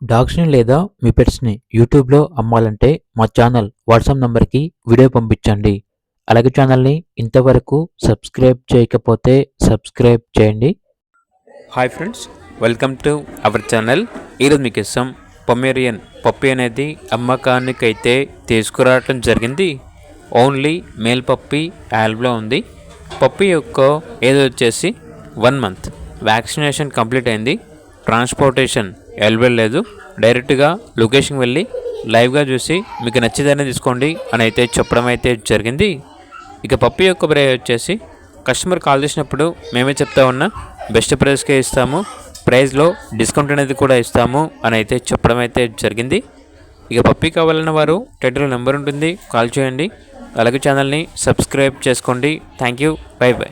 డాగ్స్‌ని లేదా మీ పెట్స్‌ని యూట్యూబ్‌లో అమ్మాలంటే మా ఛానల్ వాట్సాప్ నంబర్‌కి వీడియో పంపించండి. అలాగే ఛానల్‌ని ఇంతవరకు సబ్స్క్రైబ్ చేయకపోతే సబ్స్క్రైబ్ చేయండి. Hi friends, welcome to our channel. ఈరోజు మీకు ఇష్టం పొమేరియన్ పప్పి అనేది అమ్మకానికైతే తీసుకురావటం జరిగింది. ఓన్లీ మేల్ పప్పి యాల్బ్లో ఉంది. పప్పి యొక్క ఏజ్ వచ్చేసి 1 మంత్. వ్యాక్సినేషన్ కంప్లీట్ అయింది. ట్రాన్స్పోర్టేషన్ అవైలబుల్ లేదు. డైరెక్ట్గా లొకేషన్కి వెళ్ళి లైవ్గా చూసి మీకు నచ్చితేనే తీసుకోండి అని అయితే చెప్పడం అయితే జరిగింది. ఇక పప్పి యొక్క ప్రైస్ వచ్చేసి కస్టమర్ కాల్ చేసినప్పుడు మేమే చెప్తా ఉన్నా బెస్ట్ ప్రైస్కే ఇస్తాము, ప్రైస్లో డిస్కౌంట్ అనేది కూడా ఇస్తాము అని అయితే చెప్పడం అయితే జరిగింది. ఇక పప్పి కావాలన్న వారు టైటిల్ నెంబర్ ఉంటుంది, కాల్ చేయండి. అలాగే ఛానల్ని సబ్స్క్రైబ్ చేసుకోండి. Thank you, by by.